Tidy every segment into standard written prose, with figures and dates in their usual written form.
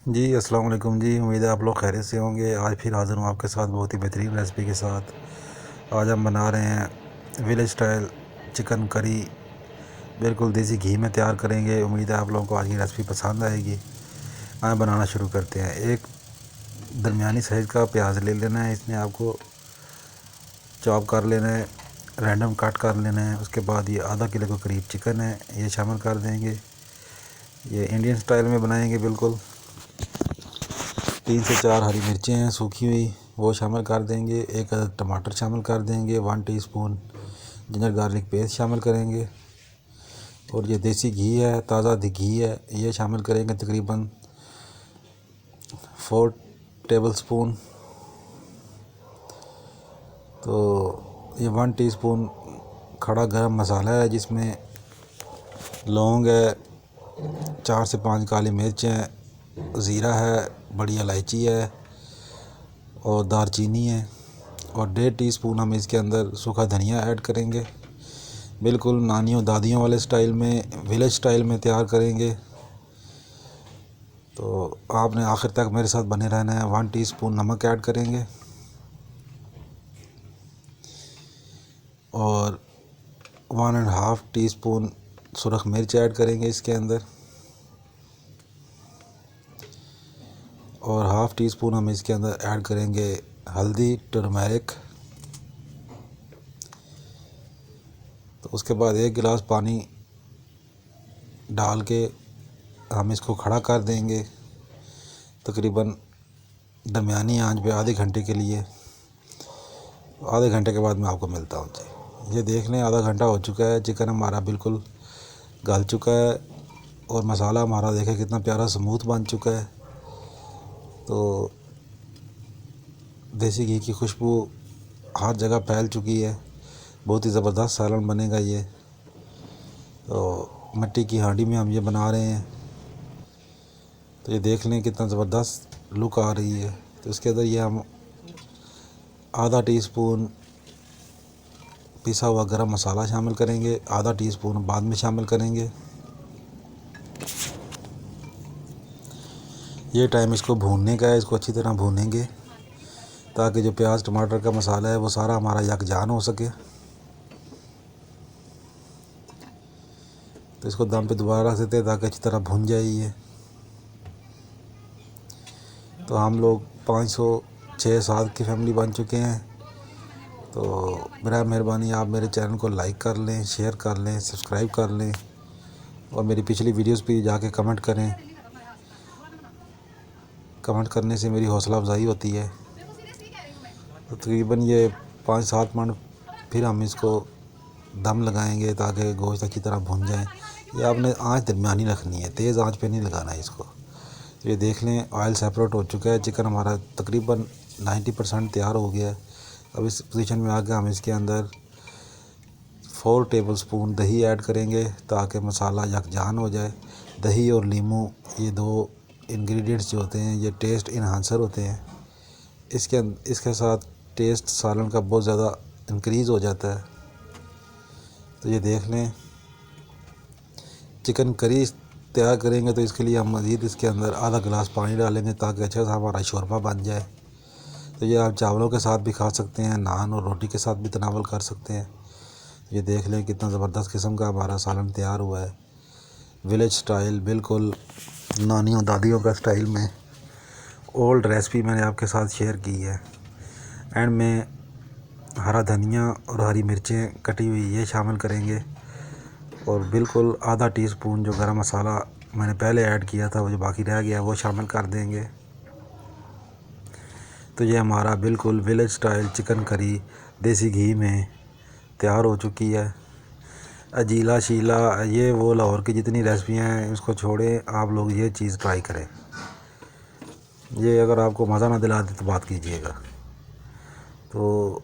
जी अस्सलाम वालेकुम जी। उम्मीद है आप लोग खैरियत से होंगे। आज फिर हाज़िर हूँ आपके साथ बहुत ही बेहतरीन रेसिपी के साथ। आज हम बना रहे हैं विलेज स्टाइल चिकन करी, बिल्कुल देसी घी में तैयार करेंगे। उम्मीद है आप लोगों को आज की रेसिपी पसंद आएगी। आए बनाना शुरू करते हैं। एक दरमियानी साइज़ का प्याज ले लेना है, इसमें आपको चॉप कर लेना है, रैंडम कट कर लेना है। उसके बाद ये आधा किलो के करीब चिकन है, ये शामिल कर देंगे। ये इंडियन स्टाइल में बनाएंगे बिल्कुल। 3 से 4 हरी मिर्चें हैं सूखी हुई, वो शामिल कर देंगे। एक टमाटर शामिल कर देंगे। 1 टीस्पून जिंजर गार्लिक पेस्ट शामिल करेंगे। और ये देसी घी है, ताज़ा घी है, ये शामिल करेंगे तकरीबन 4 टेबलस्पून। तो ये 1 टीस्पून खड़ा गरम मसाला है, जिसमें लौंग है, 4 से 5 काली मिर्च हैं, ज़ीरा है, बड़ी इलायची है और दारचीनी है। और 1.5 टीस्पून हम इसके अंदर सूखा धनिया ऐड करेंगे। बिल्कुल नानियों दादियों वाले स्टाइल में, विलेज स्टाइल में तैयार करेंगे। तो आपने आखिर तक मेरे साथ बने रहना है। 1 टीस्पून नमक ऐड करेंगे और 1.5 टीस्पून सुरख मिर्च ऐड करेंगे इसके अंदर। और हाफ़ टी स्पून हम इसके अंदर ऐड करेंगे हल्दी, टर्मरिक। तो उसके बाद 1 गिलास पानी डाल के हम इसको खड़ा कर देंगे तकरीबन दरमियानी आंच पे आधे घंटे के लिए। आधे घंटे के बाद मैं आपको मिलता हूँ जी। ये देख लें, आधा घंटा हो चुका है, चिकन हमारा बिल्कुल गल चुका है और मसाला हमारा देखें कितना प्यारा स्मूथ बन चुका है। तो देसी घी की खुशबू हर जगह फैल चुकी है। बहुत ही ज़बरदस्त सालन बनेगा ये। तो मिट्टी की हांडी में हम ये बना रहे हैं। तो ये देख लें कितना ज़बरदस्त लुक आ रही है। तो इसके अंदर ये हम आधा टीस्पून पिसा हुआ गरम मसाला शामिल करेंगे, आधा टीस्पून बाद में शामिल करेंगे। ये टाइम इसको भूनने का है, इसको अच्छी तरह भूनेंगे ताकि जो प्याज टमाटर का मसाला है वो सारा हमारा यकजान हो सके। तो इसको दम पे दोबारा रख देते हैं ताकि अच्छी तरह भुन जाए ये। तो हम लोग 506-7 की फैमिली बन चुके हैं। तो मेरा मेहरबानी आप मेरे चैनल को लाइक कर लें, शेयर कर लें, सब्सक्राइब कर लें और मेरी पिछली वीडियोस पे जाके कमेंट करें। कमेंट करने से मेरी हौसला अफजाई होती है। तो तकरीबन ये 5-7 मिनट फिर हम इसको दम लगाएंगे ताकि गोश्त अच्छी तरह भुन जाए। ये आपने आंच दरमियानी रखनी है, तेज़ आंच पे नहीं लगाना है इसको। तो ये देख लें, ऑयल सेपरेट हो चुका है, चिकन हमारा तकरीबन 90% तैयार हो गया है। अब इस पोजीशन में आकर हम इसके अंदर 4 टेबलस्पून दही ऐड करेंगे ताकि मसाला यकजान हो जाए। दही और नींबू, ये 2 इंग्रेडिएंट्स जो होते हैं ये टेस्ट इन्हांसर होते हैं। इसके साथ टेस्ट सालन का बहुत ज़्यादा इंक्रीज़ हो जाता है। तो ये देख लें, चिकन करी तैयार करेंगे तो इसके लिए हम मज़ीद इसके अंदर आधा गिलास पानी डालेंगे ताकि अच्छा सा हमारा शोरबा बन जाए। तो ये आप चावलों के साथ भी खा सकते हैं, नान और रोटी के साथ भी तनावल कर सकते हैं। ये देख लें कितना ज़बरदस्त किस्म का हमारा सालन तैयार हुआ है, विलेज स्टाइल, बिल्कुल नानियों दादियों का स्टाइल में। ओल्ड रेसिपी मैंने आपके साथ शेयर की है। एंड में हरा धनिया और हरी मिर्चें कटी हुई ये शामिल करेंगे। और बिल्कुल आधा टीस्पून जो गरम मसाला मैंने पहले ऐड किया था, वो जो बाकी रह गया वो शामिल कर देंगे। तो ये हमारा बिल्कुल विलेज स्टाइल चिकन करी देसी घी में तैयार हो चुकी है। अजीला शीला, ये वो लाहौर की जितनी रेसिपियाँ हैं इसको छोड़ें, आप लोग ये चीज़ ट्राई करें। ये अगर आपको मज़ा ना दिला दे तो बात कीजिएगा। तो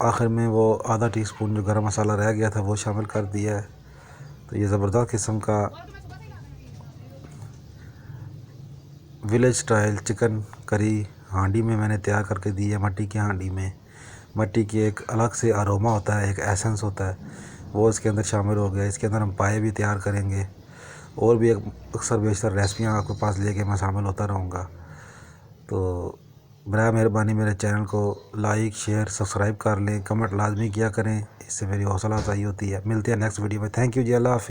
आखिर में वो आधा टीस्पून जो गरम मसाला रह गया था वो शामिल कर दिया है। तो ये ज़बरदस्त किस्म का विलेज स्टाइल चिकन करी हांडी में मैंने तैयार करके दी है। मट्टी की हांडी में, मट्टी की एक अलग से अरोमा होता है, एक एसेंस होता है, वो इसके अंदर शामिल हो गया। इसके अंदर हम पाए भी तैयार करेंगे और भी अक्सर बेशतर रेसिपियाँ आपके पास लेके मैं शामिल होता रहूँगा। तो बराए मेहरबानी मेरे चैनल को लाइक शेयर सब्सक्राइब कर लें, कमेंट लाजमी किया करें, इससे मेरी हौसला अफजाई होती है। मिलते हैं नेक्स्ट वीडियो में। थैंक यू जी, अल्लाह हाफ़िज़।